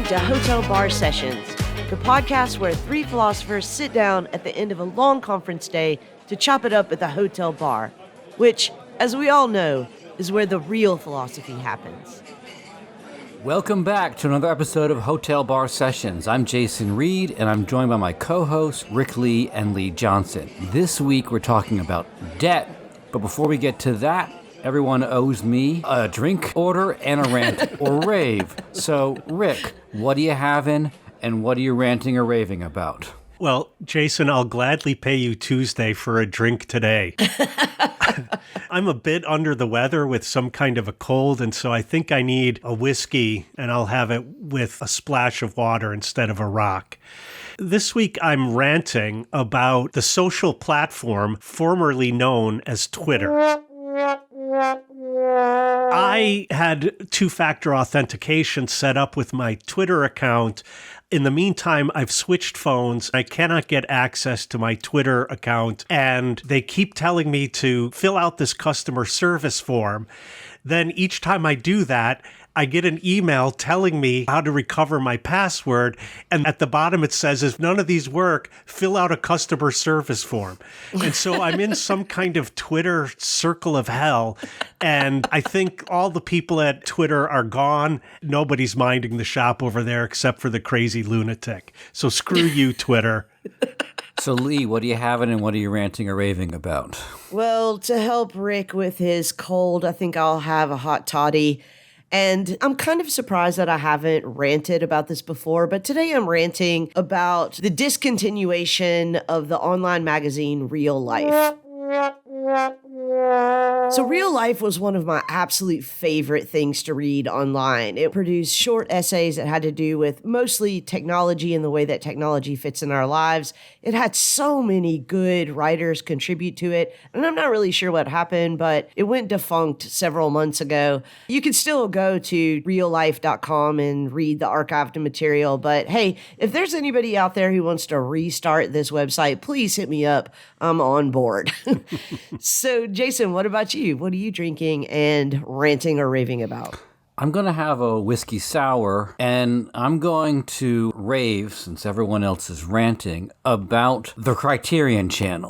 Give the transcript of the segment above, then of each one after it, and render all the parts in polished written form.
to Hotel Bar Sessions, the podcast where three philosophers sit down at the end of a long conference day to chop it up at the hotel bar, which, as we all know, is where the real philosophy happens. Welcome back to another episode of Hotel Bar Sessions. I'm Jason Reed, and I'm joined by my co-hosts, Rick Lee and Lee Johnson. This week, we're talking about debt, but before we get to that, everyone owes me a drink order and a rant or rave. So, Rick, what are you having, and what are you ranting or raving about? Well, Jason, I'll gladly pay you Tuesday for a drink today. I'm a bit under the weather with some kind of a cold, and so I think I need a whiskey, and I'll have it with a splash of water instead of a rock. This week, I'm ranting about the social platform formerly known as Twitter. I had two-factor authentication set up with my Twitter account. In the meantime, I've switched phones. I cannot get access to my Twitter account, and they keep telling me to fill out this customer service form. Then each time I do that, I get an email telling me how to recover my password. And at the bottom, it says, if none of these work, fill out a customer service form. And so I'm in some kind of Twitter circle of hell. And I think all the people at Twitter are gone. Nobody's minding the shop over there except for the crazy lunatic. So screw you, Twitter. So, Lee, what are you having and what are you ranting or raving about? Well, to help Rick with his cold, I think I'll have a hot toddy. And I'm kind of surprised that I haven't ranted about this before, but today I'm ranting about the discontinuation of the online magazine Real Life. So Real Life was one of my absolute favorite things to read online. It produced short essays that had to do with mostly technology and the way that technology fits in our lives. It had so many good writers contribute to it, and I'm not really sure what happened, but it went defunct several months ago. You can still go to reallife.com and read the archived material, but hey, if there's anybody out there who wants to restart this website, please hit me up. I'm on board. So, Jason, what about you? What are you drinking and ranting or raving about? I'm going to have a whiskey sour, and I'm going to rave, since everyone else is ranting, about the Criterion Channel.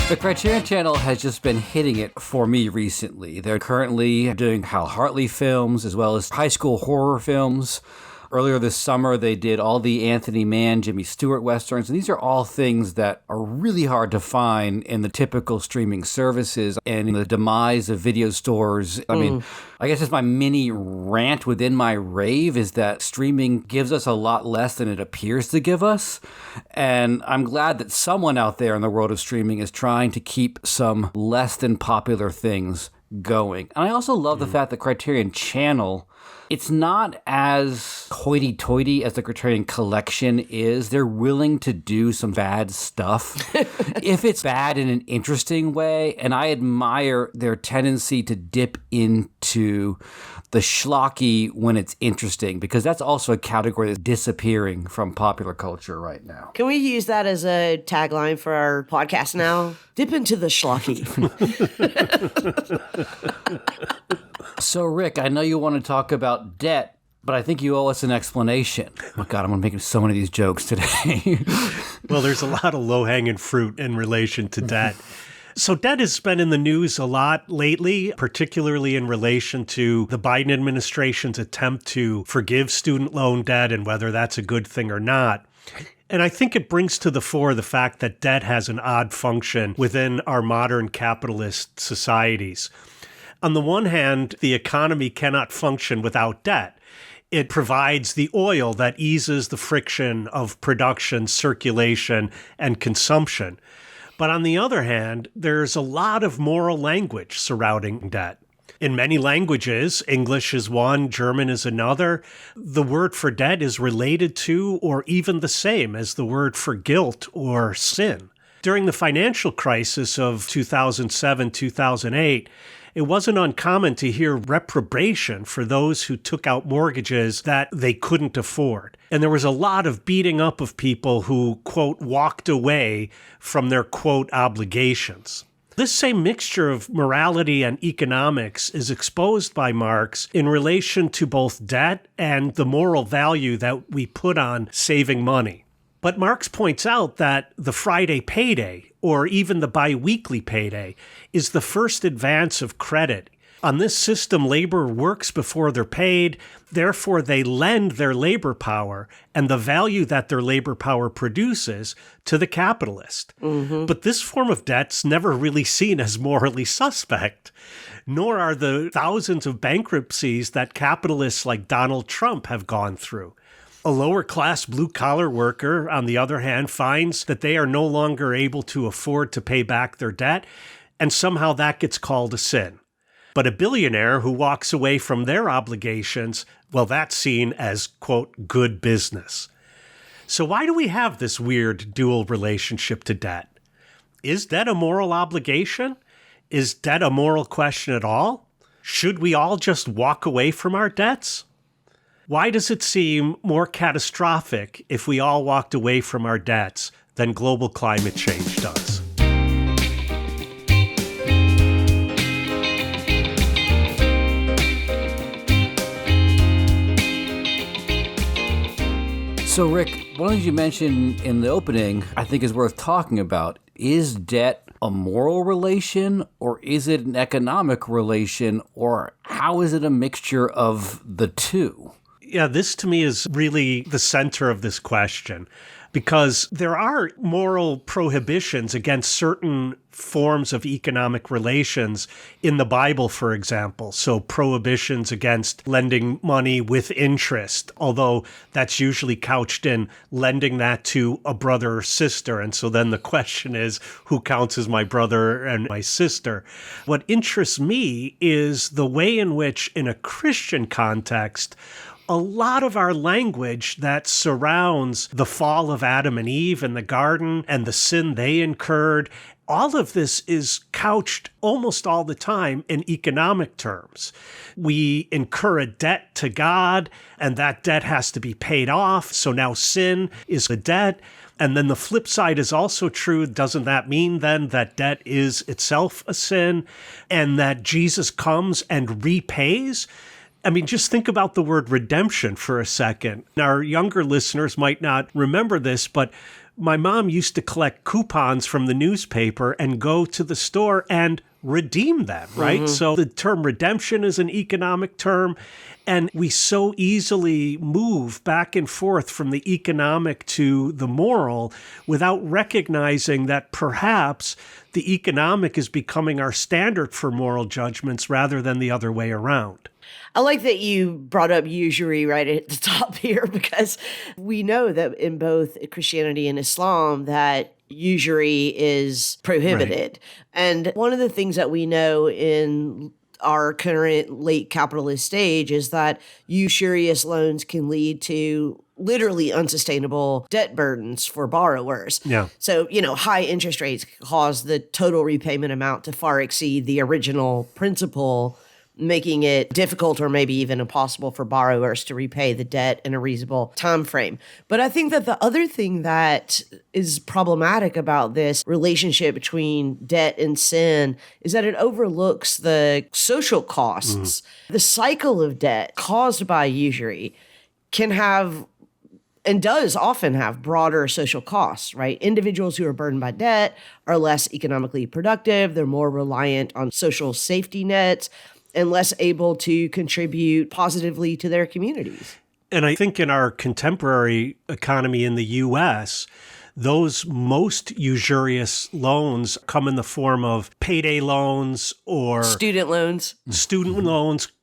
The Criterion Channel has just been hitting it for me recently. They're currently doing Hal Hartley films as well as high school horror films. Earlier this summer, they did all the Anthony Mann, Jimmy Stewart Westerns, and these are all things that are really hard to find in the typical streaming services and in the demise of video stores. I mean, I guess it's my mini rant within my rave is that streaming gives us a lot less than it appears to give us, and I'm glad that someone out there in the world of streaming is trying to keep some less than popular things going. And I also love the fact that Criterion Channel, it's not as hoity-toity as the Criterion Collection is. They're willing to do some bad stuff if it's bad in an interesting way. And I admire their tendency to dip into the schlocky when it's interesting, because that's also a category that's disappearing from popular culture right now. Can we use that as a tagline for our podcast now? Dip into the schlocky. So, Rick, I know you want to talk about debt, but I think you owe us an explanation. Oh, God, I'm making so many of these jokes today. Well, there's a lot of low-hanging fruit in relation to debt. So debt has been in the news a lot lately, particularly in relation to the Biden administration's attempt to forgive student loan debt and whether that's a good thing or not. And I think it brings to the fore the fact that debt has an odd function within our modern capitalist societies. On the one hand, the economy cannot function without debt. It provides the oil that eases the friction of production, circulation, and consumption. But on the other hand, there's a lot of moral language surrounding debt. In many languages, English is one, German is another, the word for debt is related to or even the same as the word for guilt or sin. During the financial crisis of 2007-2008, it wasn't uncommon to hear reprobation for those who took out mortgages that they couldn't afford. And there was a lot of beating up of people who, quote, walked away from their, quote, obligations. This same mixture of morality and economics is exposed by Marx in relation to both debt and the moral value that we put on saving money. But Marx points out that the Friday payday, or even the biweekly payday, is the first advance of credit. On this system, labor works before they're paid. Therefore, they lend their labor power and the value that their labor power produces to the capitalist. But this form of debt's never really seen as morally suspect, nor are the thousands of bankruptcies that capitalists like Donald Trump have gone through. A lower-class blue-collar worker, on the other hand, finds that they are no longer able to afford to pay back their debt, and somehow that gets called a sin. But a billionaire who walks away from their obligations, well, that's seen as, quote, good business. So why do we have this weird dual relationship to debt? Is debt a moral obligation? Is debt a moral question at all? Should we all just walk away from our debts? Why does it seem more catastrophic if we all walked away from our debts than global climate change does? So, Rick, one of the things you mentioned in the opening I think is worth talking about. Is debt a moral relation, or is it an economic relation, or how is it a mixture of the two? Yeah, this to me is really the center of this question, because there are moral prohibitions against certain forms of economic relations in the Bible, for example. So prohibitions against lending money with interest, although that's usually couched in lending that to a brother or sister. And so then the question is, who counts as my brother and my sister? What interests me is the way in which, in a Christian context, a lot of our language that surrounds the fall of Adam and Eve in the garden and the sin they incurred, all of this is couched almost all the time in economic terms. We incur a debt to God, and that debt has to be paid off. So now sin is a debt. And then the flip side is also true. Doesn't that mean then that debt is itself a sin, and that Jesus comes and repays? I mean, just think about the word redemption for a second. Our younger listeners might not remember this, but my mom used to collect coupons from the newspaper and go to the store and redeem them, right? So the term redemption is an economic term, and we so easily move back and forth from the economic to the moral without recognizing that perhaps the economic is becoming our standard for moral judgments rather than the other way around. I like that you brought up usury right at the top here, because we know that in both Christianity and Islam that usury is prohibited. Right. And one of the things that we know in our current late capitalist stage is that usurious loans can lead to literally unsustainable debt burdens for borrowers. Yeah. So, high interest rates cause the total repayment amount to far exceed the original principal, making it difficult or maybe even impossible for borrowers to repay the debt in a reasonable time frame. But I think that the other thing that is problematic about this relationship between debt and sin is that it overlooks the social costs. The cycle of debt caused by usury can have and does often have broader social costs, right? Individuals who are burdened by debt are less economically productive. They're more reliant on social safety nets and less able to contribute positively to their communities. And I think in our contemporary economy in the U.S., those most usurious loans come in the form of payday loans or student loans,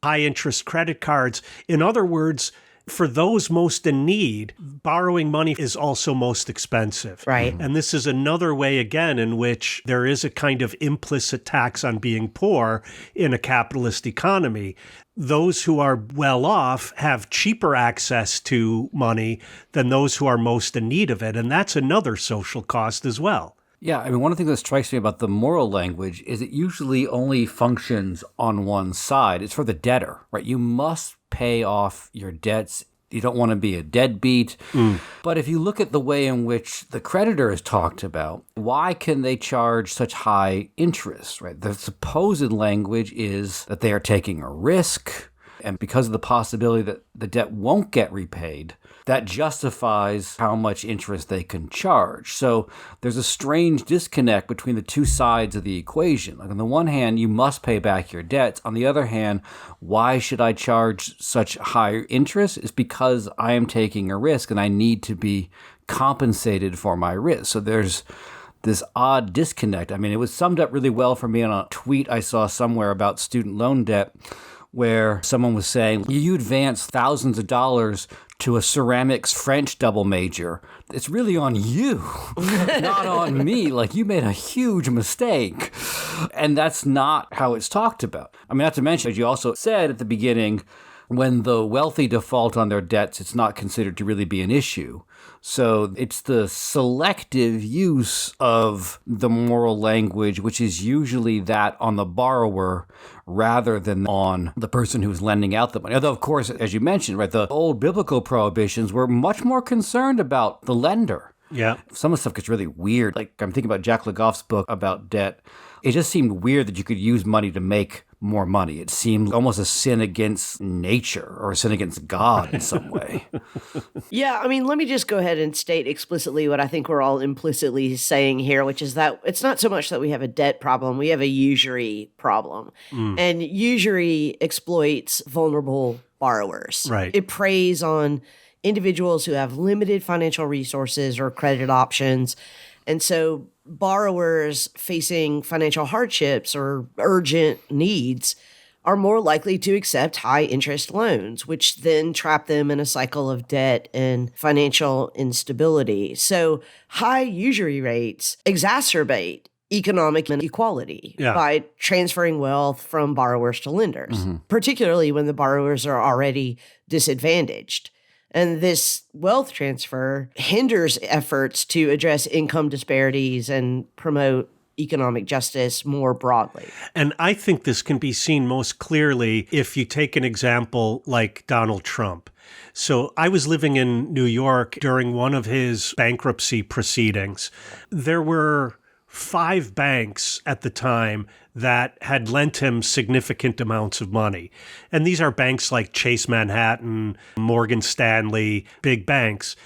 high interest credit cards. In other words, for those most in need, borrowing money is also most expensive. Right. And this is another way, again, in which there is a kind of implicit tax on being poor in a capitalist economy. Those who are well off have cheaper access to money than those who are most in need of it. And that's another social cost as well. Yeah, I mean, one of the things that strikes me about the moral language is it usually only functions on one side. It's for the debtor, right? You must pay off your debts You don't want to be a deadbeat. But if you look at the way in which the creditor is talked about, why can they charge such high interest, right? The supposed language is that they are taking a risk, and because of the possibility that the debt won't get repaid, that justifies how much interest they can charge. So there's a strange disconnect between the two sides of the equation. Like on the one hand, you must pay back your debts. On the other hand, why should I charge such high interest? It's because I am taking a risk and I need to be compensated for my risk. So there's this odd disconnect. I mean, it was summed up really well for me on a tweet I saw somewhere about student loan debt, where someone was saying, you advance thousands of dollars to a ceramics French double major. It's really on you, not on me. Like, you made a huge mistake. And that's not how it's talked about. I mean, not to mention, as you also said at the beginning, when the wealthy default on their debts, it's not considered to really be an issue. So it's the selective use of the moral language, which is usually that on the borrower rather than on the person who's lending out the money. Although, of course, as you mentioned, right, the old biblical prohibitions were much more concerned about the lender. Yeah. Some of the stuff gets really weird. Like, I'm thinking about Jack Legoff's book about debt. It just seemed weird that you could use money to make more money. It seemed almost a sin against nature or a sin against God in some way. Yeah, I mean, let me just go ahead and state explicitly what I think we're all implicitly saying here, which is that it's not so much that we have a debt problem, we have a usury problem. And usury exploits vulnerable borrowers. Right. It preys on individuals who have limited financial resources or credit options. And so borrowers facing financial hardships or urgent needs are more likely to accept high interest loans, which then trap them in a cycle of debt and financial instability. So high usury rates exacerbate economic inequality by transferring wealth from borrowers to lenders, particularly when the borrowers are already disadvantaged. And this wealth transfer hinders efforts to address income disparities and promote economic justice more broadly. And I think this can be seen most clearly if you take an example like Donald Trump. So I was living in New York during one of his bankruptcy proceedings. There were 5 banks at the time that had lent him significant amounts of money. And these are banks like Chase Manhattan, Morgan Stanley, big banks.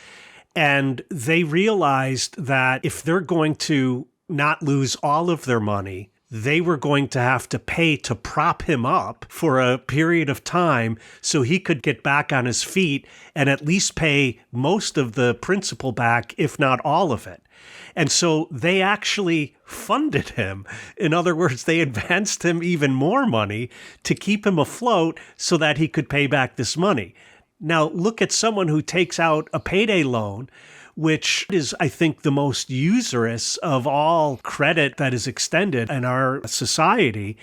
And they realized that if they're going to not lose all of their money, they were going to have to pay to prop him up for a period of time so he could get back on his feet and at least pay most of the principal back, if not all of it. And so they actually funded him. In other words, they advanced him even more money to keep him afloat so that he could pay back this money. Now, look at someone who takes out a payday loan, which is, I think, the most usurious of all credit that is extended in our society.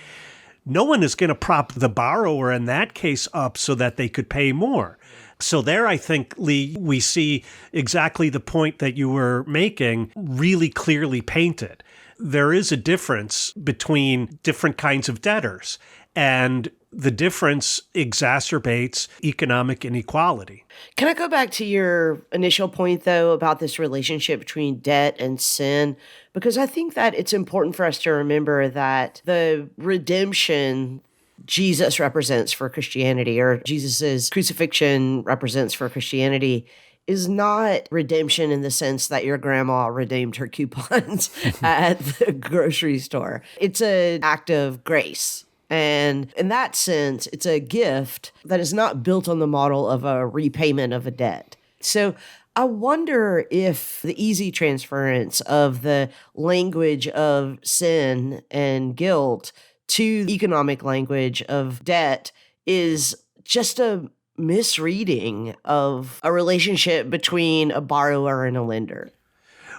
No one is going to prop the borrower in that case up so that they could pay more. So there, I think, Lee, we see exactly the point that you were making really clearly painted. There is a difference between different kinds of debtors, and the difference exacerbates economic inequality. Can I go back to your initial point, though, about this relationship between debt and sin? Because I think that it's important for us to remember that the redemption Jesus represents for Christianity, or Jesus's crucifixion represents for Christianity, is not redemption in the sense that your grandma redeemed her coupons at the grocery store. It's an act of grace. And in that sense, it's a gift that is not built on the model of a repayment of a debt. So I wonder if the easy transference of the language of sin and guilt to the economic language of debt is just a misreading of a relationship between a borrower and a lender.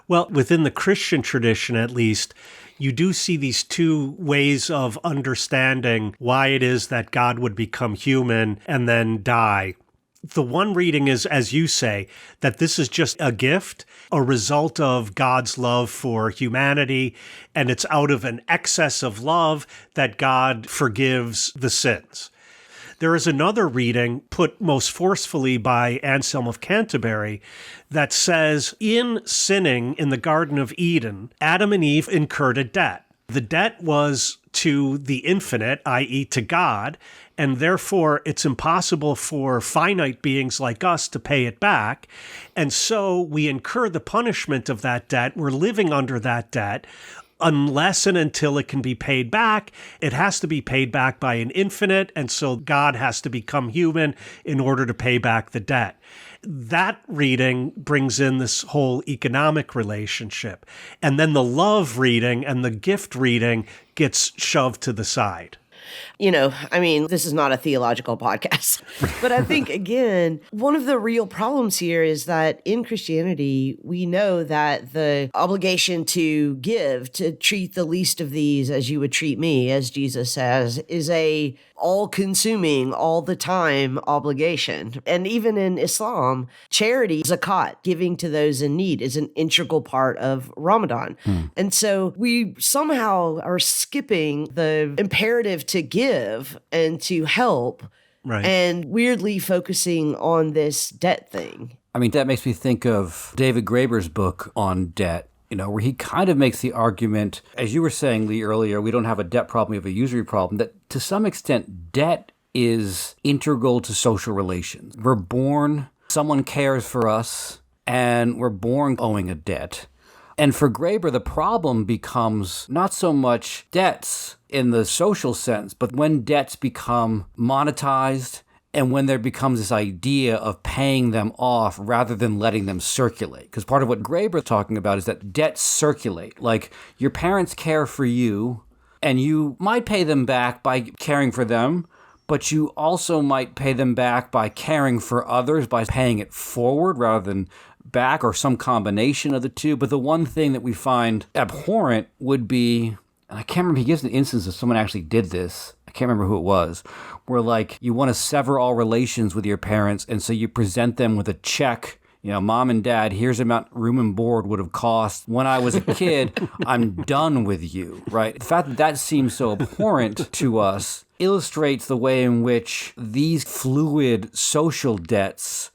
Well, within the Christian tradition, at least, you do see these two ways of understanding why it is that God would become human and then die. The one reading is, as you say, that this is just a gift, a result of God's love for humanity, and it's out of an excess of love that God forgives the sins. There is another reading put most forcefully by Anselm of Canterbury that says, in sinning in the Garden of Eden, Adam and Eve incurred a debt. The debt was to the infinite, i.e. to God, and therefore it's impossible for finite beings like us to pay it back. And so we incur the punishment of that debt. We're living under that debt. Unless and until it can be paid back, it has to be paid back by an infinite, and so God has to become human in order to pay back the debt. That reading brings in this whole economic relationship. And then the love reading and the gift reading gets shoved to the side. This is not a theological podcast, but I think, again, one of the real problems here is that in Christianity, we know that the obligation to give, to treat the least of these as you would treat me, as Jesus says, is a all-consuming, all-the-time obligation. And even in Islam, charity, zakat, giving to those in need, is an integral part of Ramadan. And so we somehow are skipping the imperative to give and to help, right, and weirdly focusing on this debt thing. That makes me think of David Graeber's book on debt, where he kind of makes the argument, as you were saying, Lee, earlier, we don't have a debt problem, we have a usury problem, that to some extent, debt is integral to social relations. We're born, someone cares for us, and we're born owing a debt. And for Graeber, the problem becomes not so much debts in the social sense, but when debts become monetized and when there becomes this idea of paying them off rather than letting them circulate. Because part of what Graeber is talking about is that debts circulate. Like, your parents care for you, and you might pay them back by caring for them, but you also might pay them back by caring for others, by paying it forward rather than back, or some combination of the two. But the one thing that we find abhorrent would be, and I can't remember, he gives an instance of someone actually did this. I can't remember who it was, where like you want to sever all relations with your parents, and so you present them with a check. Mom and dad, here's the amount room and board would have cost when I was a kid. I'm done with you, right? The fact that that seems so abhorrent to us illustrates the way in which these fluid social debts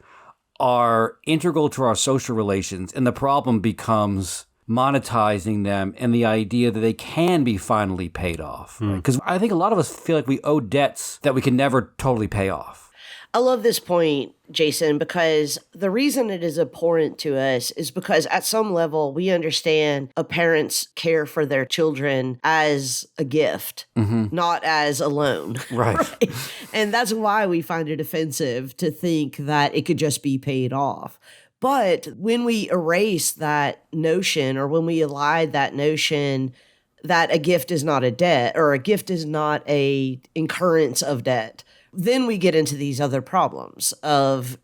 are integral to our social relations, and the problem becomes monetizing them and the idea that they can be finally paid off. Because I think a lot of us feel like we owe debts that we can never totally pay off. I love this point, Jason, because the reason it is abhorrent to us is because at some level we understand a parent's care for their children as a gift, not as a loan. Right. And that's why we find it offensive to think that it could just be paid off. But when we erase that notion, or when we elide that notion that a gift is not a debt, or a gift is not a incurrence of debt, then we get into these other problems of,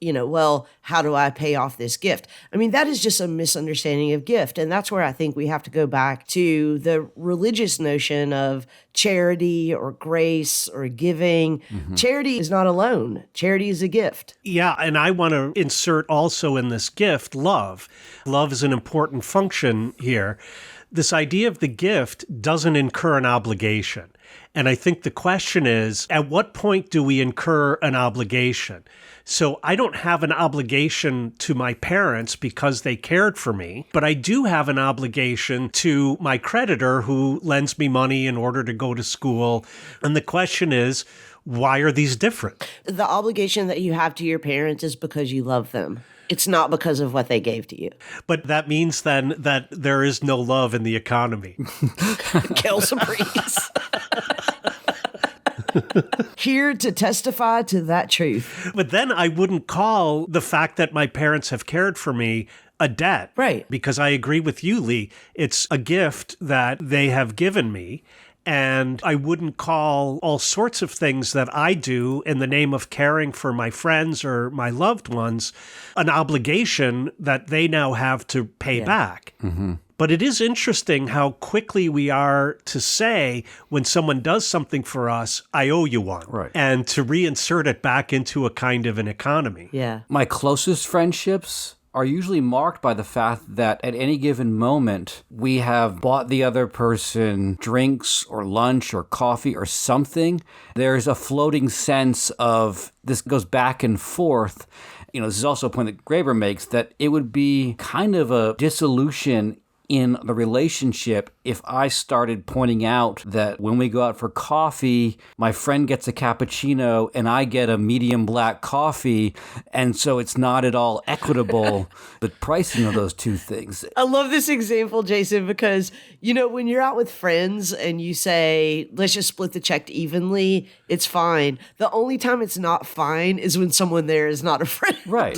how do I pay off this gift? That is just a misunderstanding of gift. And that's where I think we have to go back to the religious notion of charity or grace or giving. Charity is not a loan. Charity is a gift. Yeah, and I want to insert also in this gift love. Love is an important function here. This idea of the gift doesn't incur an obligation. And I think the question is, at what point do we incur an obligation? So I don't have an obligation to my parents because they cared for me, but I do have an obligation to my creditor who lends me money in order to go to school. And the question is, why are these different? The obligation that you have to your parents is because you love them. It's not because of what they gave to you. But that means then that there is no love in the economy. Kill some priests. Here to testify to that truth. But then I wouldn't call the fact that my parents have cared for me a debt. Right. Because I agree with you, Lee. It's a gift that they have given me. And I wouldn't call all sorts of things that I do in the name of caring for my friends or my loved ones an obligation that they now have to pay back. But it is interesting how quickly we are to say when someone does something for us, I owe you one. Right. And to reinsert it back into a kind of an economy. Yeah. My closest friendships are usually marked by the fact that at any given moment, we have bought the other person drinks or lunch or coffee or something. There's a floating sense of this goes back and forth. This is also a point that Graeber makes, that it would be kind of a dissolution in the relationship if I started pointing out that when we go out for coffee, my friend gets a cappuccino and I get a medium black coffee, and so it's not at all equitable, the pricing of those two things. I love this example, Jason, because, when you're out with friends and you say, let's just split the check evenly, it's fine. The only time it's not fine is when someone there is not a friend. Right.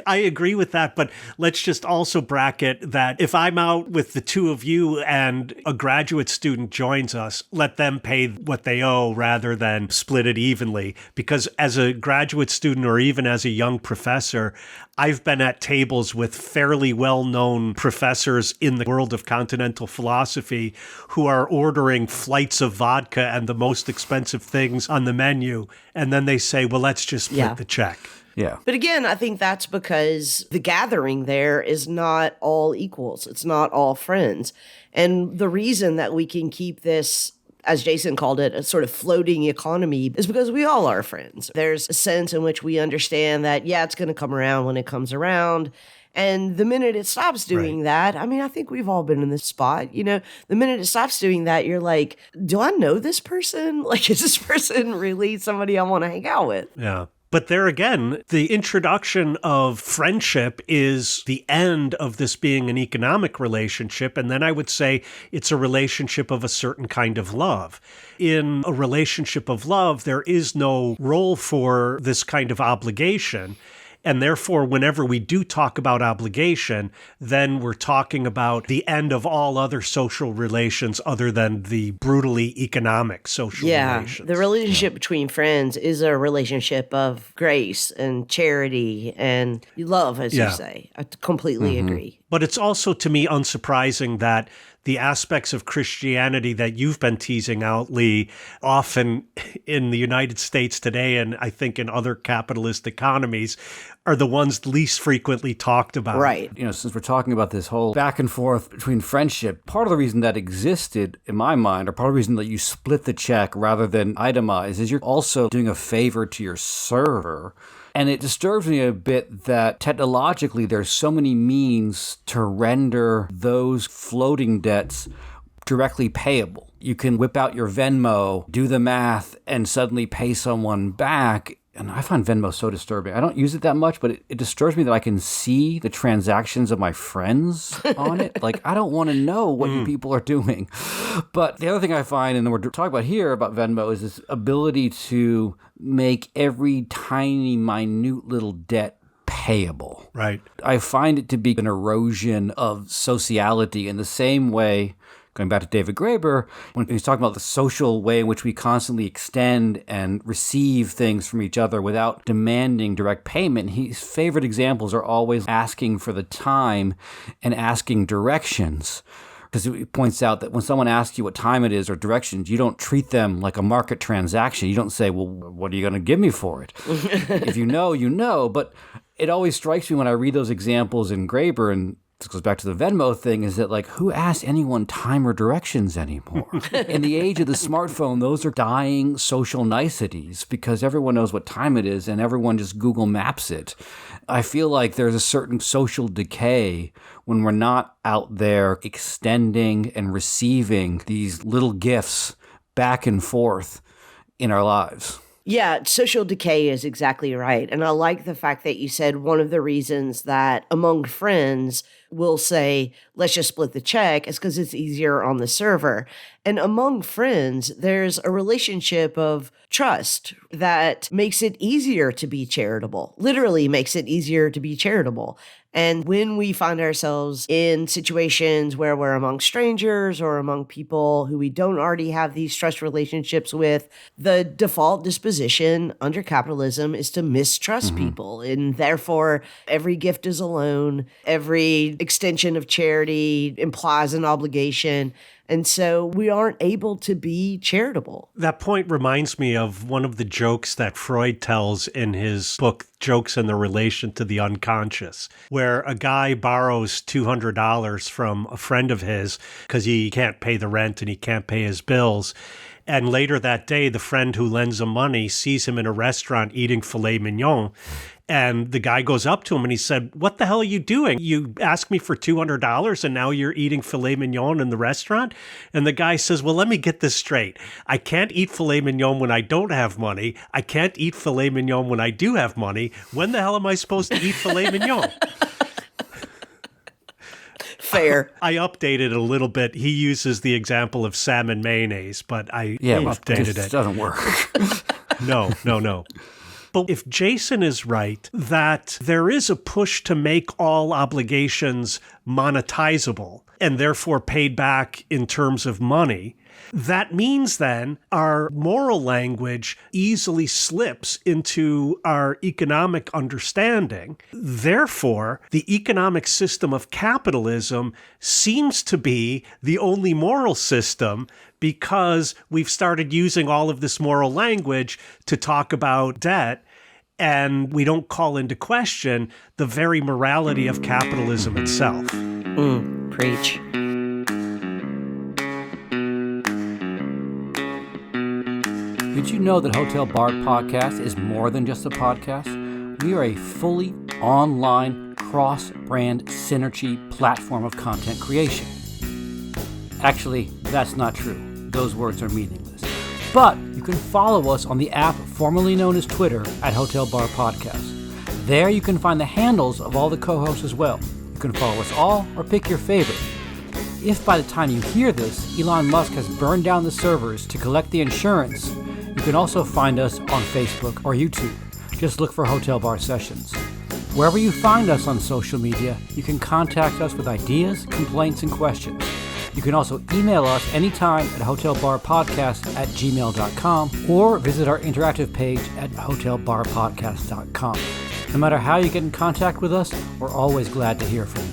I agree with that, but let's just also bracket that if I'm out with the two of you and a graduate student joins us, let them pay what they owe rather than split it evenly. Because as a graduate student or even as a young professor, I've been at tables with fairly well-known professors in the world of continental philosophy who are ordering flights of vodka and the most expensive things on the menu. And then they say, well, let's just split the check. Yeah. But again, I think that's because the gathering there is not all equals. It's not all friends. And the reason that we can keep this, as Jason called it, a sort of floating economy is because we all are friends. There's a sense in which we understand that, it's going to come around when it comes around. And the minute it stops doing that, I think we've all been in this spot, the minute it stops doing that, you're like, do I know this person? Like, is this person really somebody I want to hang out with? Yeah. But there again, the introduction of friendship is the end of this being an economic relationship. And then I would say it's a relationship of a certain kind of love. In a relationship of love, there is no role for this kind of obligation. And therefore, whenever we do talk about obligation, then we're talking about the end of all other social relations other than the brutally economic social relations. The relationship between friends is a relationship of grace and charity and love, as you say. I completely agree. But it's also, to me, unsurprising that the aspects of Christianity that you've been teasing out, Lee, often in the United States today, and I think in other capitalist economies, are the ones least frequently talked about. Right. Since we're talking about this whole back and forth between friendship, part of the reason that existed, in my mind, or part of the reason that you split the check rather than itemize, is you're also doing a favor to your server. And it disturbs me a bit that technologically there's so many means to render those floating debts directly payable. You can whip out your Venmo, do the math, and suddenly pay someone back. And I find Venmo so disturbing. I don't use it that much, but it disturbs me that I can see the transactions of my friends on it. Like, I don't want to know what you people are doing. But the other thing I find, and we're talking about here about Venmo, is this ability to make every tiny, minute little debt payable. Right. I find it to be an erosion of sociality in the same way, going back to David Graeber, when he's talking about the social way in which we constantly extend and receive things from each other without demanding direct payment, his favorite examples are always asking for the time and asking directions. Because he points out that when someone asks you what time it is or directions, you don't treat them like a market transaction. You don't say, well, what are you going to give me for it? If you know, you know. But it always strikes me when I read those examples in Graeber, and this goes back to the Venmo thing, is that, like, who asks anyone time or directions anymore? In the age of the smartphone, those are dying social niceties because everyone knows what time it is and everyone just Google Maps it. I feel like there's a certain social decay when we're not out there extending and receiving these little gifts back and forth in our lives. Yeah, social decay is exactly right. And I like the fact that you said one of the reasons that among friends we'll say, let's just split the check is because it's easier on the server. And among friends, there's a relationship of trust that makes it easier to be charitable, literally makes it easier to be charitable. And when we find ourselves in situations where we're among strangers or among people who we don't already have these trust relationships with, the default disposition under capitalism is to mistrust people. And therefore, every gift is a loan, every extension of charity implies an obligation. And so we aren't able to be charitable. That point reminds me of one of the jokes that Freud tells in his book, Jokes in the Relation to the Unconscious, where a guy borrows $200 from a friend of his because he can't pay the rent and he can't pay his bills. And later that day, the friend who lends him money sees him in a restaurant eating filet mignon. And the guy goes up to him and he said, "What the hell are you doing? You asked me for $200 and now you're eating filet mignon in the restaurant?" And the guy says, "Well, let me get this straight. I can't eat filet mignon when I don't have money. I can't eat filet mignon when I do have money. When the hell am I supposed to eat filet mignon?" Fair. I updated it a little bit. He uses the example of salmon mayonnaise, but I updated it. Doesn't work. No. But if Jason is right that there is a push to make all obligations monetizable and therefore paid back in terms of money, that means then our moral language easily slips into our economic understanding. Therefore, the economic system of capitalism seems to be the only moral system because we've started using all of this moral language to talk about debt, and we don't call into question the very morality of capitalism itself. Preach. Did you know that Hotel Bar Podcast is more than just a podcast? We are a fully online, cross-brand synergy platform of content creation. Actually, that's not true. Those words are meaningless. But you can follow us on the app formerly known as Twitter at Hotel Bar Podcast. There you can find the handles of all the co-hosts as well. You can follow us all or pick your favorite. If by the time you hear this, Elon Musk has burned down the servers to collect the insurance, you can also find us on Facebook or YouTube. Just look for Hotel Bar Sessions. Wherever you find us on social media, you can contact us with ideas, complaints, and questions. You can also email us anytime at hotelbarpodcast@gmail.com or visit our interactive page at hotelbarpodcast.com. No matter how you get in contact with us, we're always glad to hear from you.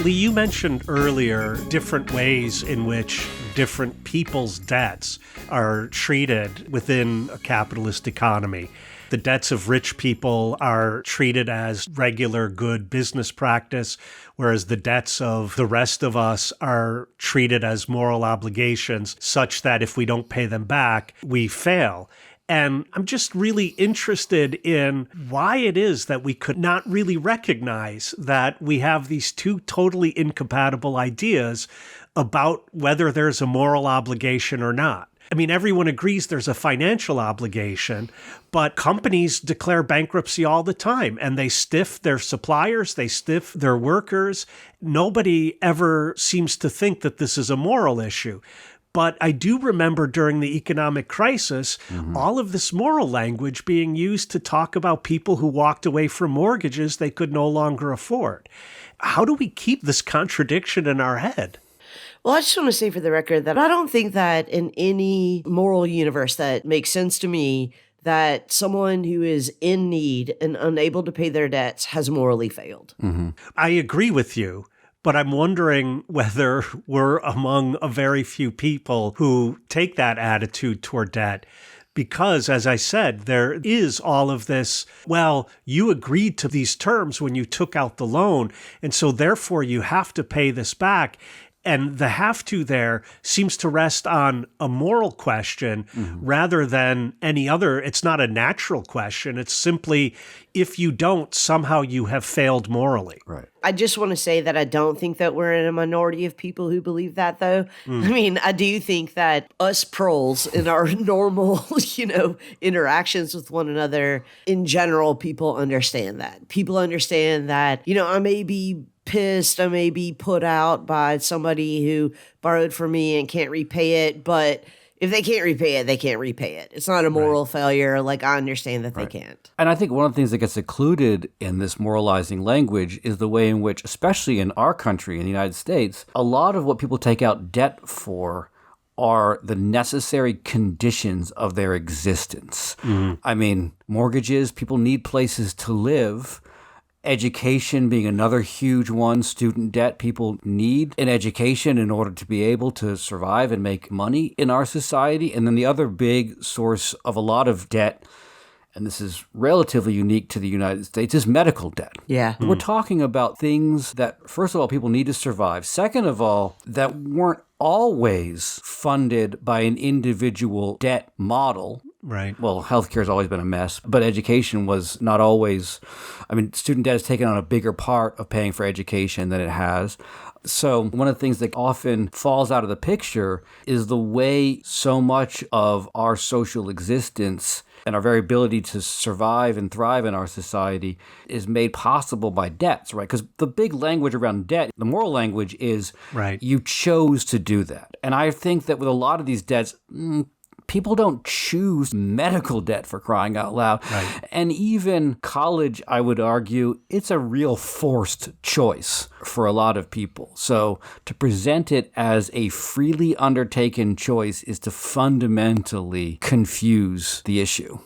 Lee, you mentioned earlier different ways in which different people's debts are treated within a capitalist economy. The debts of rich people are treated as regular good business practice, whereas the debts of the rest of us are treated as moral obligations, such that if we don't pay them back, we fail. And I'm just really interested in why it is that we could not really recognize that we have these two totally incompatible ideas about whether there's a moral obligation or not. I mean, everyone agrees there's a financial obligation, but companies declare bankruptcy all the time, and they stiff their suppliers, they stiff their workers. Nobody ever seems to think that this is a moral issue. But I do remember during the economic crisis, all of this moral language being used to talk about people who walked away from mortgages they could no longer afford. How do we keep this contradiction in our head? Well, I just want to say for the record that I don't think that in any moral universe that makes sense to me that someone who is in need and unable to pay their debts has morally failed. I agree with you. But I'm wondering whether we're among a very few people who take that attitude toward debt. Because, as I said, there is all of this, well, you agreed to these terms when you took out the loan, and so therefore you have to pay this back. And the have to there seems to rest on a moral question rather than any other. It's not a natural question. It's simply, if you don't, somehow you have failed morally. Right. I just want to say that I don't think that we're in a minority of people who believe that, though. I mean, I do think that us proles in our normal, interactions with one another, in general, people understand that. People understand that, I may be pissed, I may be put out by somebody who borrowed from me and can't repay it, but if they can't repay it, they can't repay it. It's not a moral failure. Like, I understand that they can't. And I think one of the things that gets included in this moralizing language is the way in which, especially in our country, in the United States, a lot of what people take out debt for are the necessary conditions of their existence. I mean, mortgages, people need places to live. Education being another huge one, student debt. People need an education in order to be able to survive and make money in our society. And then the other big source of a lot of debt, and this is relatively unique to the United States, is medical debt. Yeah. We're talking about things that, first of all, people need to survive. Second of all, that weren't always funded by an individual debt model. Right. Well, healthcare has always been a mess, but education was not always. I mean, student debt has taken on a bigger part of paying for education than it has. So one of the things that often falls out of the picture is the way so much of our social existence and our very ability to survive and thrive in our society is made possible by debts, right? Because the big language around debt, the moral language is you chose to do that. And I think that with a lot of these debts, people don't choose medical debt, for crying out loud. Right. And even college, I would argue, it's a real forced choice for a lot of people. So to present it as a freely undertaken choice is to fundamentally confuse the issue.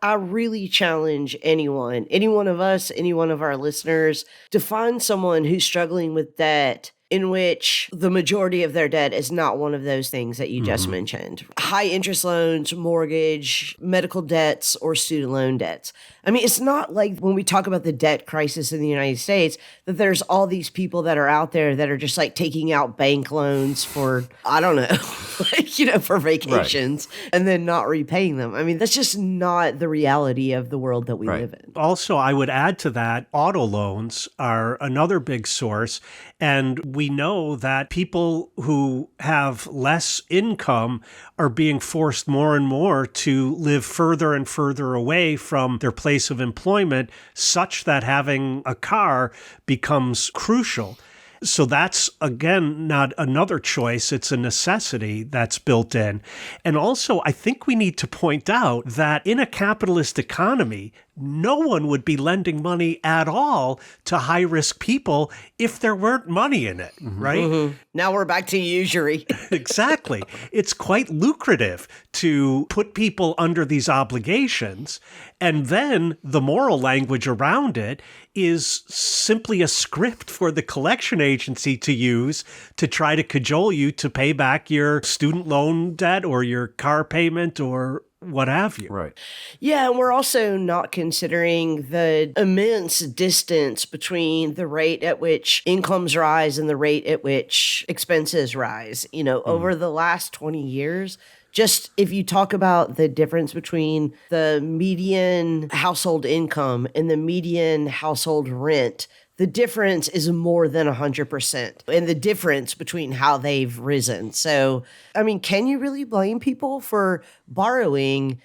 I really challenge anyone, any one of us, any one of our listeners, to find someone who's struggling with debt in which the majority of their debt is not one of those things that you just mentioned. High interest loans, mortgage, medical debts, or student loan debts. I mean, it's not like when we talk about the debt crisis in the United States that there's all these people that are out there that are just like taking out bank loans for, I don't know, like, for vacations and then not repaying them. I mean, that's just not the reality of the world that we live in. Also, I would add to that, auto loans are another big source. And we know that people who have less income are being forced more and more to live further and further away from their place of employment, such that having a car becomes crucial. So that's, again, not another choice. It's a necessity that's built in. And also, I think we need to point out that in a capitalist economy, no one would be lending money at all to high-risk people if there weren't money in it, right? Now we're back to usury. Exactly. It's quite lucrative to put people under these obligations, and then the moral language around it is simply a script for the collection agency to use to try to cajole you to pay back your student loan debt or your car payment or what have you. Right. Yeah, and we're also not considering the immense distance between the rate at which incomes rise and the rate at which expenses rise. Over the last 20 years, just if you talk about the difference between the median household income and the median household rent, the difference is more than 100%, and the difference between how they've risen. So, I mean, can you really blame people for borrowing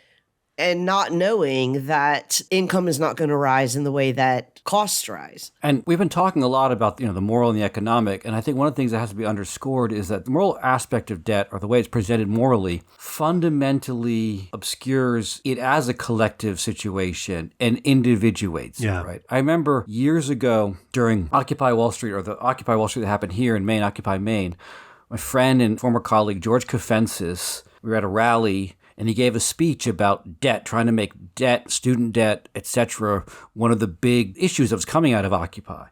and not knowing that income is not going to rise in the way that costs rise? And we've been talking a lot about the moral and the economic, and I think one of the things that has to be underscored is that the moral aspect of debt, or the way it's presented morally, fundamentally obscures it as a collective situation and individuates it, right? I remember years ago during Occupy Wall Street, or the Occupy Wall Street that happened here in Maine, Occupy Maine, my friend and former colleague George Kofensis, we were at a rally, and he gave a speech about debt, trying to make debt, student debt, etc., one of the big issues that was coming out of Occupy.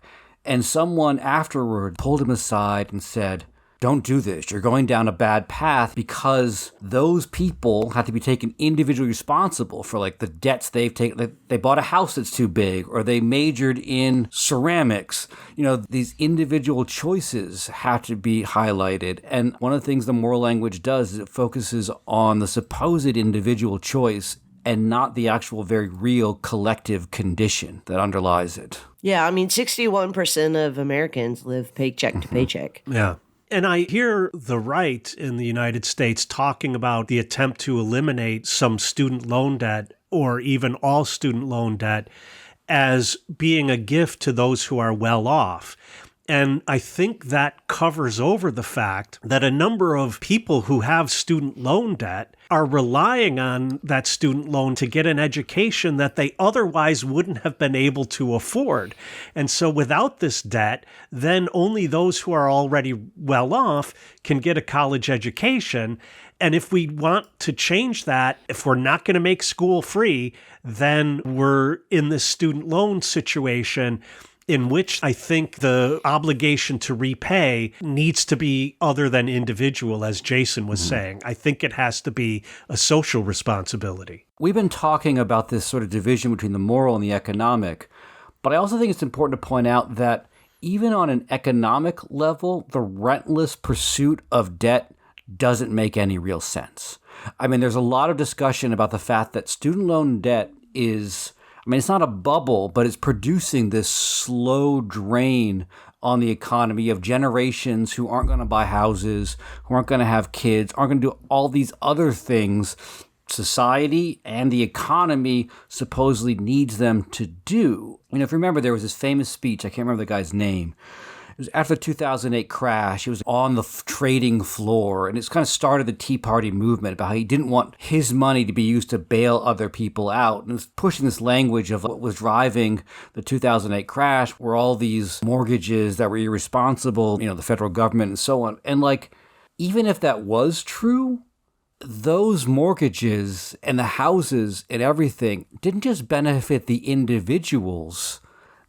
And someone afterward pulled him aside and said, "Don't do this. You're going down a bad path," because those people have to be taken individually responsible for like the debts they've taken. They bought a house that's too big, or they majored in ceramics. These individual choices have to be highlighted. And one of the things the moral language does is it focuses on the supposed individual choice and not the actual very real collective condition that underlies it. Yeah, I mean, 61% of Americans live paycheck to paycheck. Yeah. And I hear the right in the United States talking about the attempt to eliminate some student loan debt, or even all student loan debt, as being a gift to those who are well off. And I think that covers over the fact that a number of people who have student loan debt are relying on that student loan to get an education that they otherwise wouldn't have been able to afford. And so without this debt, then only those who are already well off can get a college education. And if we want to change that, if we're not going to make school free, then we're in this student loan situation in which I think the obligation to repay needs to be other than individual, as Jason was saying. I think it has to be a social responsibility. We've been talking about this sort of division between the moral and the economic, but I also think it's important to point out that even on an economic level, the relentless pursuit of debt doesn't make any real sense. I mean, there's a lot of discussion about the fact that student loan debt is, I mean, it's not a bubble, but it's producing this slow drain on the economy of generations who aren't going to buy houses, who aren't going to have kids, aren't going to do all these other things society and the economy supposedly needs them to do. You know, if you remember, there was this famous speech, I can't remember the guy's name. It was after the 2008 crash. He was on the trading floor, and it's kind of started the Tea Party movement about how he didn't want his money to be used to bail other people out. And it was pushing this language of what was driving the 2008 crash were all these mortgages that were irresponsible, you know, the federal government and so on. And like, even if that was true, those mortgages and the houses and everything didn't just benefit the individuals.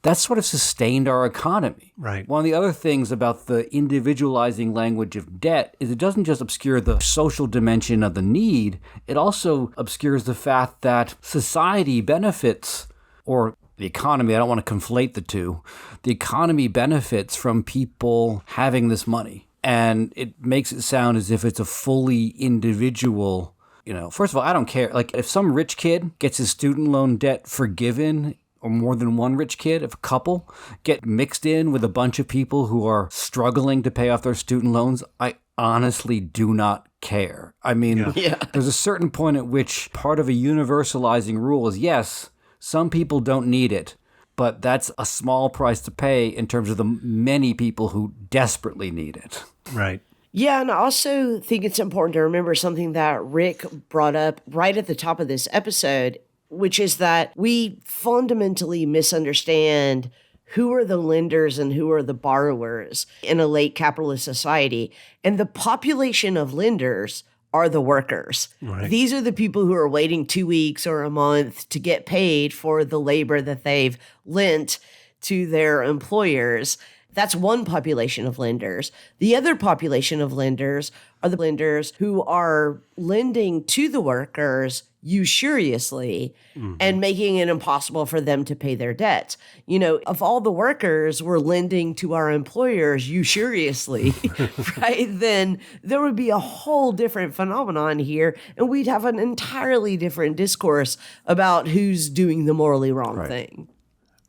That sort of sustained our economy. Right. One of the other things about the individualizing language of debt is it doesn't just obscure the social dimension of the need, it also obscures the fact that society benefits, or the economy, I don't want to conflate the two, the economy benefits from people having this money. And it makes it sound as if it's a fully individual, you know, first of all, I don't care. Like, if some rich kid gets his student loan debt forgiven, or more than one rich kid, if a couple get mixed in with a bunch of people who are struggling to pay off their student loans, I honestly do not care. I mean, There's a certain point at which part of a universalizing rule is, yes, some people don't need it, but that's a small price to pay in terms of the many people who desperately need it. Right. Yeah, and I also think it's important to remember something that Rick brought up right at the top of this episode, which is that we fundamentally misunderstand who are the lenders and who are the borrowers in a late capitalist society. And the population of lenders are the workers. Right. These are the people who are waiting 2 weeks or a month to get paid for the labor that they've lent to their employers. That's one population of lenders. The other population of lenders are the lenders who are lending to the workers usuriously and making it impossible for them to pay their debts. You know, if all the workers were lending to our employers usuriously, right, then there would be a whole different phenomenon here, and we'd have an entirely different discourse about who's doing the morally wrong thing.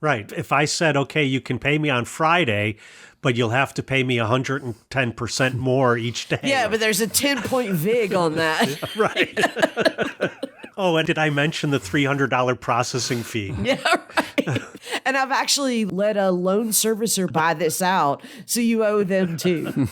Right. If I said, okay, you can pay me on Friday, but you'll have to pay me 110% more each day. Yeah, but there's a 10-point VIG on that. Right. Oh, and did I mention the $300 processing fee? Yeah, right. And I've actually let a loan servicer buy this out, so you owe them too.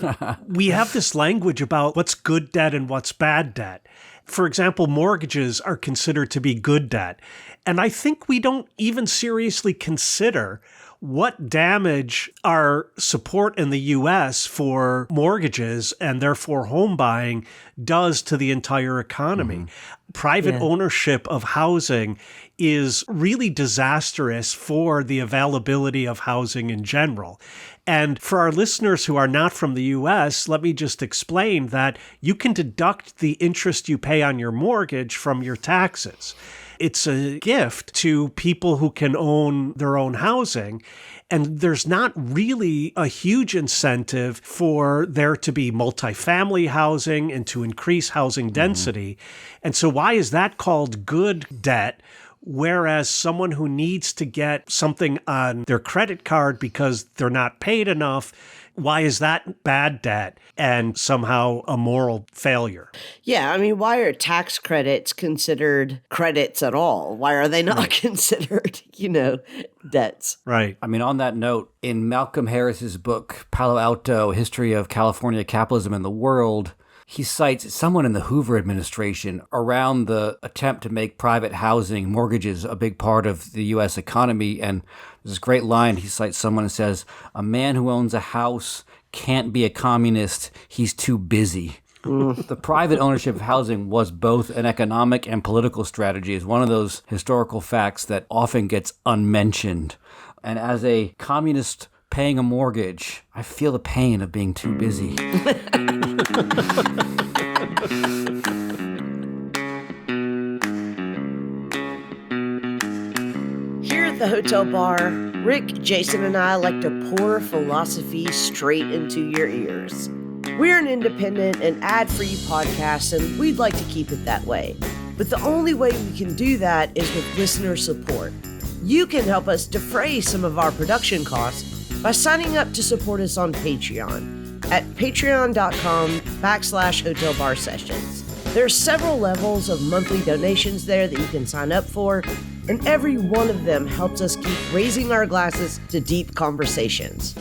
We have this language about what's good debt and what's bad debt. For example, mortgages are considered to be good debt. And I think we don't even seriously consider what damage our support in the U.S. for mortgages and therefore home buying does to the entire economy. Private ownership of housing is really disastrous for the availability of housing in general. And for our listeners who are not from the U.S., let me just explain that you can deduct the interest you pay on your mortgage from your taxes. It's a gift to people who can own their own housing. And there's not really a huge incentive for there to be multifamily housing and to increase housing density. And so why is that called good debt Whereas someone who needs to get something on their credit card because they're not paid enough, why is that bad debt and somehow a moral failure? Yeah, I mean, why are tax credits considered credits at all? Why are they not considered, debts? Right. I mean, on that note, in Malcolm Harris's book, Palo Alto, History of California Capitalism and the World, he cites someone in the Hoover administration around the attempt to make private housing mortgages a big part of the U.S. economy. And there's this great line. He cites someone and says, "A man who owns a house can't be a communist. He's too busy." The private ownership of housing was both an economic and political strategy. It's one of those historical facts that often gets unmentioned. And as a communist paying a mortgage, I feel the pain of being too busy. Here at the Hotel Bar, Rick, Jason, and I like to pour philosophy straight into your ears. We're an independent and ad-free podcast, and we'd like to keep it that way. But the only way we can do that is with listener support. You can help us defray some of our production costs by signing up to support us on Patreon at patreon.com/Hotel Bar Sessions. There are several levels of monthly donations there that you can sign up for, and every one of them helps us keep raising our glasses to deep conversations.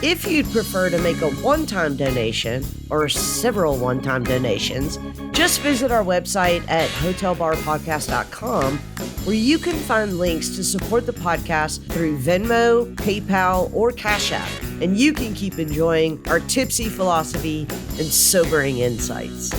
If you'd prefer to make a one-time donation or several one-time donations, just visit our website at hotelbarpodcast.com, where you can find links to support the podcast through Venmo, PayPal, or Cash App, and you can keep enjoying our tipsy philosophy and sobering insights.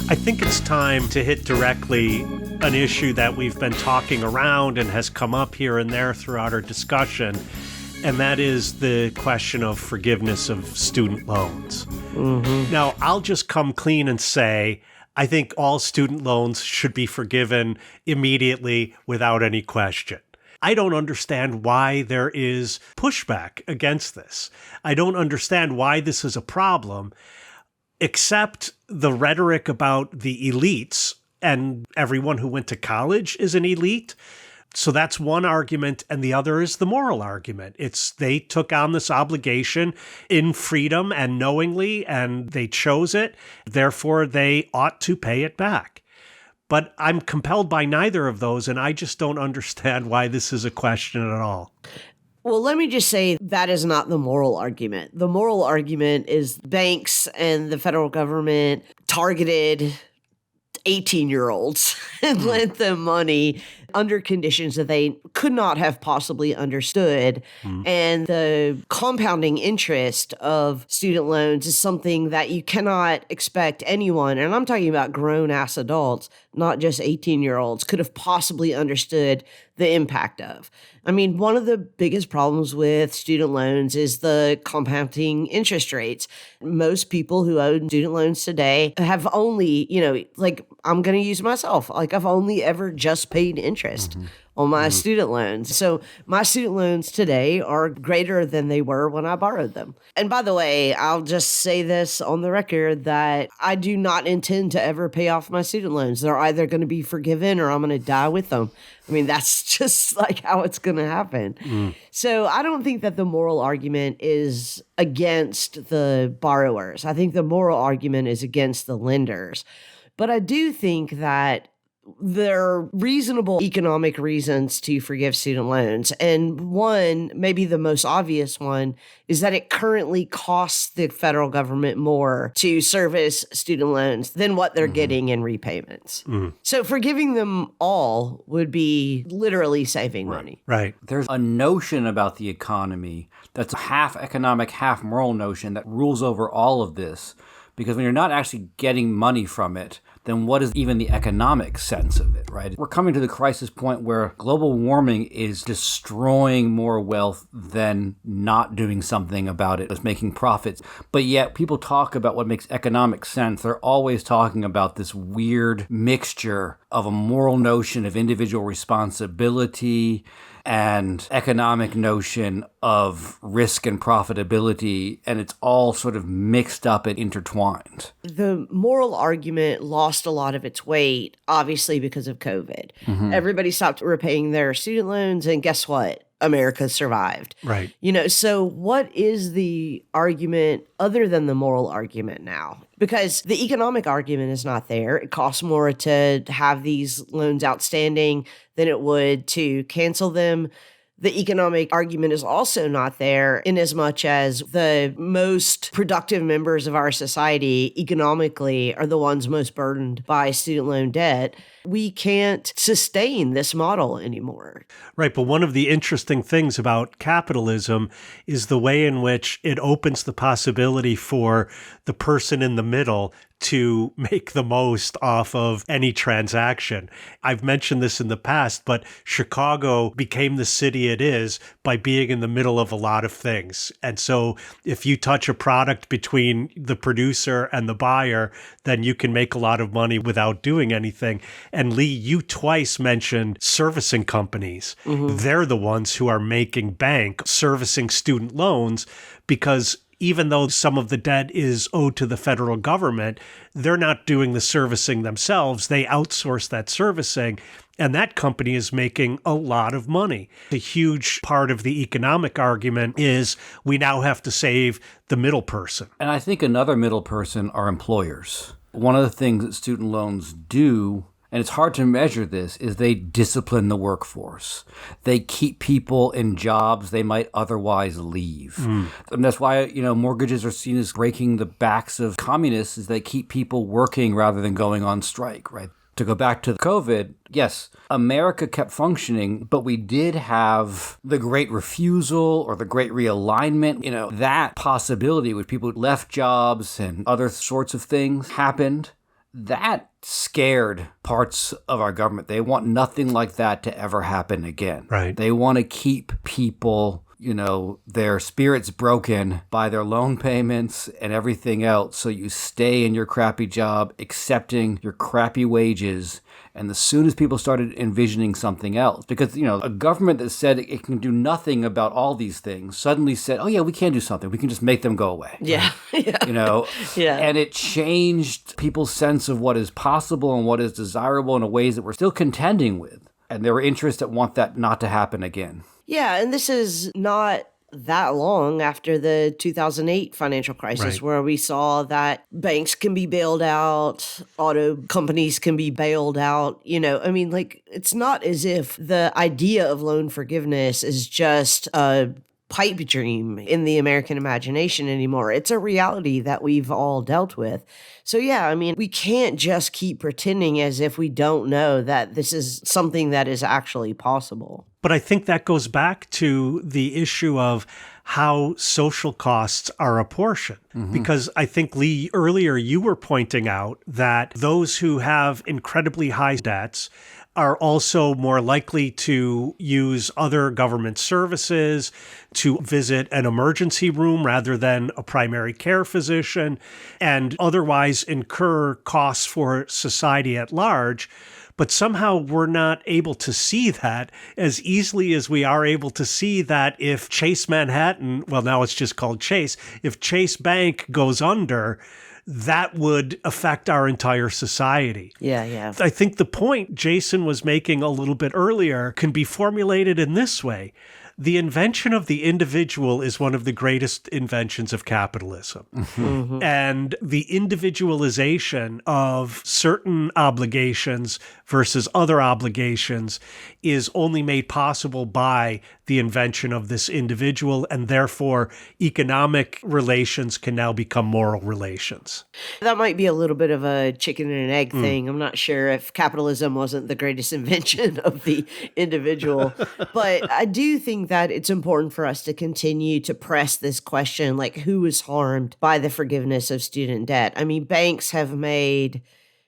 I think it's time to hit directly an issue that we've been talking around and has come up here and there throughout our discussion, and that is the question of forgiveness of student loans. Mm-hmm. Now, I'll just come clean and say, I think all student loans should be forgiven immediately without any question. I don't understand why there is pushback against this. I don't understand why this is a problem, except the rhetoric about the elites, and everyone who went to college is an elite. So that's one argument, and the other is the moral argument. It's they took on this obligation in freedom and knowingly, and they chose it. Therefore, they ought to pay it back. But I'm compelled by neither of those, and I just don't understand why this is a question at all. Well, let me just say that is not the moral argument. The moral argument is banks and the federal government targeted 18-year-olds and lent them money under conditions that they could not have possibly understood. And the compounding interest of student loans is something that you cannot expect anyone, and I'm talking about grown-ass adults, not just 18-year-olds, could have possibly understood the impact of. I mean, one of the biggest problems with student loans is the compounding interest rates. Most people who own student loans today have only, I'm going to use myself. I've only ever just paid interest on my student loans. So my student loans today are greater than they were when I borrowed them. And by the way, I'll just say this on the record that I do not intend to ever pay off my student loans. They're either going to be forgiven or I'm going to die with them. I mean, that's just how it's going to happen. So I don't think that the moral argument is against the borrowers. I think the moral argument is against the lenders. But I do think that there are reasonable economic reasons to forgive student loans. And one, maybe the most obvious one, is that it currently costs the federal government more to service student loans than what they're getting in repayments. So forgiving them all would be literally saving money. Right. There's a notion about the economy that's a half economic, half moral notion that rules over all of this. Because when you're not actually getting money from it, then what is even the economic sense of it, right? We're coming to the crisis point where global warming is destroying more wealth than not doing something about it, it's making profits. But yet people talk about what makes economic sense. They're always talking about this weird mixture of a moral notion of individual responsibility and economic notion of risk and profitability, and it's all sort of mixed up and intertwined. The moral argument lost a lot of its weight, obviously, because of COVID. Everybody stopped repaying their student loans, and guess what? America survived. Right. So what is the argument other than the moral argument now? Because the economic argument is not there. It costs more to have these loans outstanding than it would to cancel them. The economic argument is also not there in as much as the most productive members of our society economically are the ones most burdened by student loan debt. We can't sustain this model anymore. Right. But one of the interesting things about capitalism is the way in which it opens the possibility for the person in the middle to make the most off of any transaction. I've mentioned this in the past, but Chicago became the city it is by being in the middle of a lot of things. And so if you touch a product between the producer and the buyer, then you can make a lot of money without doing anything. And Lee, you twice mentioned servicing companies. They're the ones who are making bank servicing student loans, because even though some of the debt is owed to the federal government, they're not doing the servicing themselves. They outsource that servicing, and that company is making a lot of money. A huge part of the economic argument is we now have to save the middle person. And I think another middle person are employers. One of the things that student loans do, and it's hard to measure this, is they discipline the workforce. They keep people in jobs they might otherwise leave. And that's why, mortgages are seen as breaking the backs of communists, is they keep people working rather than going on strike, right? To go back to COVID, yes, America kept functioning, but we did have the Great Refusal or the Great Realignment. That possibility where people left jobs and other sorts of things happened. That scared parts of our government. They want nothing like that to ever happen again. Right. They want to keep people, their spirits broken by their loan payments and everything else. So you stay in your crappy job, accepting your crappy wages. And as soon as people started envisioning something else, because, a government that said it can do nothing about all these things suddenly said, oh, yeah, we can do something. We can just make them go away. Yeah. Yeah. And it changed people's sense of what is possible and what is desirable in ways that we're still contending with. And there were interests that want that not to happen again. Yeah, and this is not that long after the 2008 financial crisis, Right. where we saw that banks can be bailed out, auto companies can be bailed out. It's not as if the idea of loan forgiveness is just a pipe dream in the American imagination anymore. It's a reality that we've all dealt with. So yeah, we can't just keep pretending as if we don't know that this is something that is actually possible. But I think that goes back to the issue of how social costs are apportioned. Because I think, Lee, earlier you were pointing out that those who have incredibly high debts are also more likely to use other government services, to visit an emergency room rather than a primary care physician, and otherwise incur costs for society at large. But somehow we're not able to see that as easily as we are able to see that if Chase Manhattan, well, now it's just called Chase, if Chase Bank goes under, that would affect our entire society. Yeah. I think the point Jason was making a little bit earlier can be formulated in this way. The invention of the individual is one of the greatest inventions of capitalism. And the individualization of certain obligations versus other obligations is only made possible by the invention of this individual, and therefore economic relations can now become moral relations. That might be a little bit of a chicken and an egg thing. I'm not sure if capitalism wasn't the greatest invention of the individual, but I do think that it's important for us to continue to press this question, like who is harmed by the forgiveness of student debt? Banks have made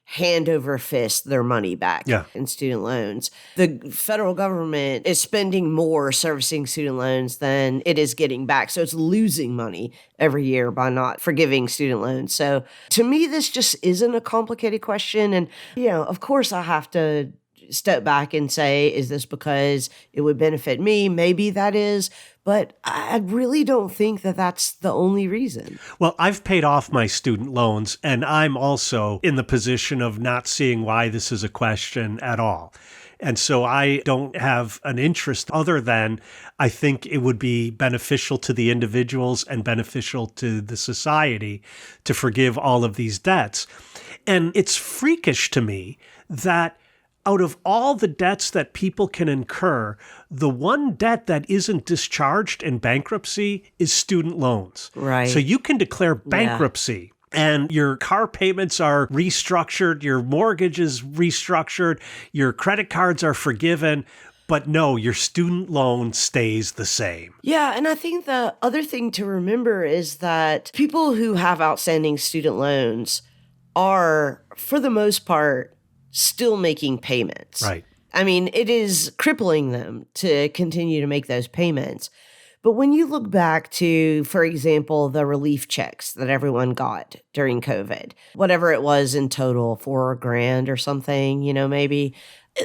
hand over fist their money back in student loans. The federal government is spending more servicing student loans than it is getting back. So it's losing money every year by not forgiving student loans. So to me, this just isn't a complicated question. And, of course I have to step back and say, is this because it would benefit me? Maybe that is, but I really don't think that that's the only reason. Well, I've paid off my student loans, and I'm also in the position of not seeing why this is a question at all. And so I don't have an interest other than I think it would be beneficial to the individuals and beneficial to the society to forgive all of these debts. And it's freakish to me that out of all the debts that people can incur, the one debt that isn't discharged in bankruptcy is student loans. Right. So you can declare bankruptcy. And your car payments are restructured, your mortgage is restructured, your credit cards are forgiven, but no, your student loan stays the same. Yeah, and I think the other thing to remember is that people who have outstanding student loans are, for the most part, still making payments. Right. I mean, it is crippling them to continue to make those payments. But when you look back to, for example, the relief checks that everyone got during COVID, whatever it was in total, $4,000 or something, maybe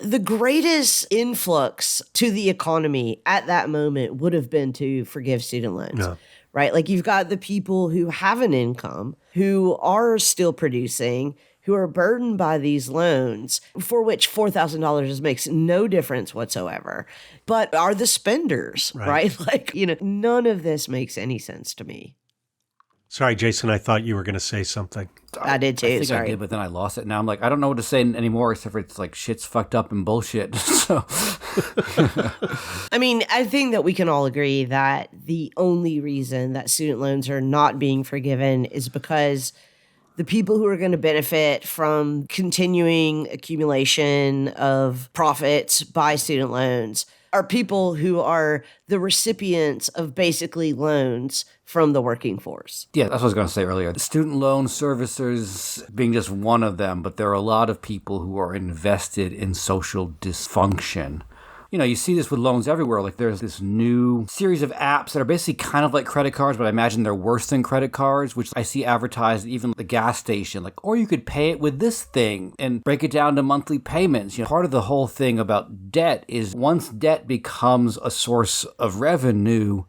the greatest influx to the economy at that moment would have been to forgive student loans. No. Right? Like you've got the people who have an income, who are still producing, who are burdened by these loans, for which $4,000 makes no difference whatsoever, but are the spenders, right? Like, none of this makes any sense to me. Sorry, Jason, I thought you were going to say something. I did too, I think sorry. I did, but then I lost it. Now I'm like, I don't know what to say anymore, except for it's like shit's fucked up and bullshit. So, I mean, I think that we can all agree that the only reason that student loans are not being forgiven is because the people who are going to benefit from continuing accumulation of profits by student loans are people who are the recipients of basically loans from the working force. yeah, that's what I was going to say earlier. Student loan servicers being just one of them, but there are a lot of people who are invested in social dysfunction. You see this with loans everywhere. Like there's this new series of apps that are basically kind of like credit cards, but I imagine they're worse than credit cards, which I see advertised even at the gas station. Like, or you could pay it with this thing and break it down to monthly payments. Part of the whole thing about debt is once debt becomes a source of revenue,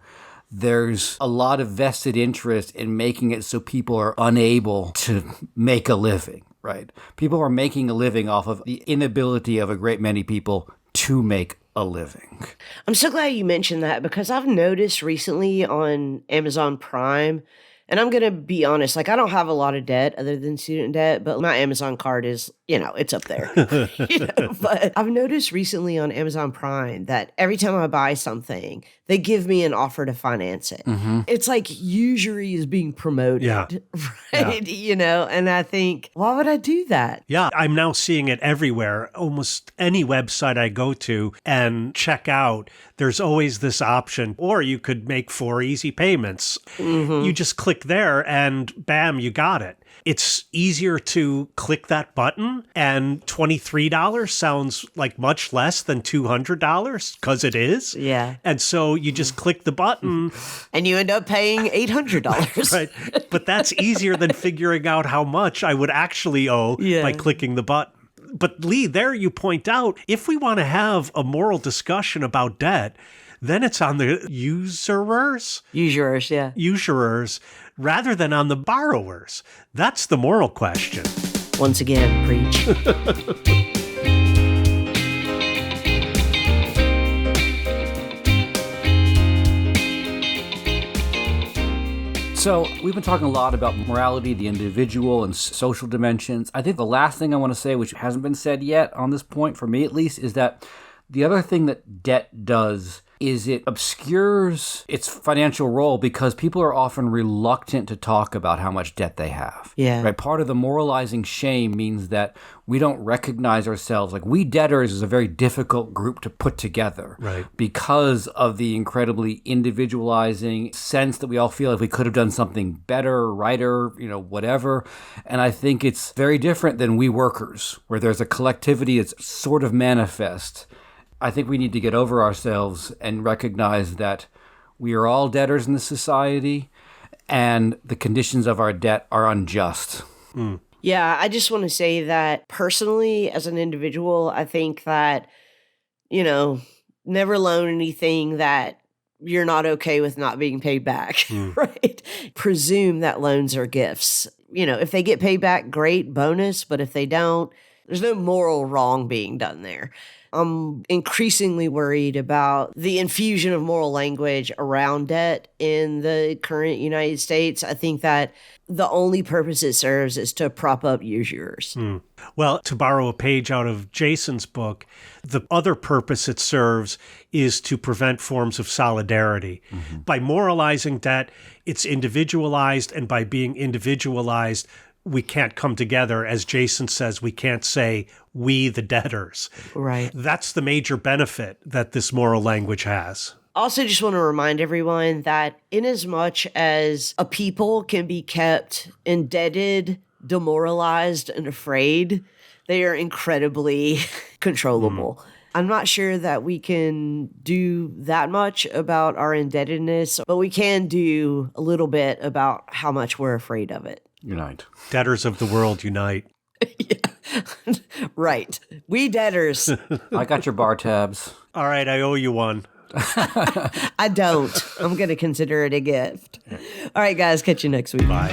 there's a lot of vested interest in making it so people are unable to make a living, right? People are making a living off of the inability of a great many people to make a living. I'm so glad you mentioned that because I've noticed recently on Amazon Prime, and I'm going to be honest, like I don't have a lot of debt other than student debt, but my Amazon card is, it's up there. But I've noticed recently on Amazon Prime that every time I buy something, they give me an offer to finance it. Mm-hmm. It's like usury is being promoted, right? Yeah. And I think, why would I do that? Yeah, I'm now seeing it everywhere. Almost any website I go to and check out, there's always this option. Or you could make 4 easy payments. Mm-hmm. You just click there and bam, you got it. It's easier to click that button, and $23 sounds like much less than $200 because it is. Yeah. And so you just click the button. And you end up paying $800. Right. But that's easier than figuring out how much I would actually owe by clicking the button. But Lee, there you point out, if we want to have a moral discussion about debt, then it's on the usurers, rather than on the borrowers. That's the moral question. Once again, preach. So we've been talking a lot about morality, the individual, and social dimensions. I think the last thing I want to say, which hasn't been said yet on this point, for me at least, is that the other thing that debt does is it obscures its financial role because people are often reluctant to talk about how much debt they have. Yeah. Right. Part of the moralizing shame means that we don't recognize ourselves. Like we debtors is a very difficult group to put together. Right. Because of the incredibly individualizing sense that we all feel like we could have done something better, righter, whatever. And I think it's very different than we workers, where there's a collectivity that's sort of manifest. I think we need to get over ourselves and recognize that we are all debtors in this society and the conditions of our debt are unjust. Yeah, I just want to say that personally, as an individual, I think that, you know, never loan anything that you're not okay with not being paid back, right? Presume that loans are gifts. If they get paid back, great, bonus. But if they don't, there's no moral wrong being done there. I'm increasingly worried about the infusion of moral language around debt in the current United States. I think that the only purpose it serves is to prop up usurers. Well, to borrow a page out of Jason's book, the other purpose it serves is to prevent forms of solidarity. By moralizing debt, it's individualized, and by being individualized, we can't come together. As Jason says, we can't say, we the debtors. Right. That's the major benefit that this moral language has. Also, just want to remind everyone that inasmuch as a people can be kept indebted, demoralized, and afraid, they are incredibly controllable. I'm not sure that we can do that much about our indebtedness, but we can do a little bit about how much we're afraid of it. Unite. Debtors of the world, unite. Right. We debtors. I got your bar tabs. All right, I owe you one. I don't. I'm going to consider it a gift. All right, guys. Catch you next week. Bye.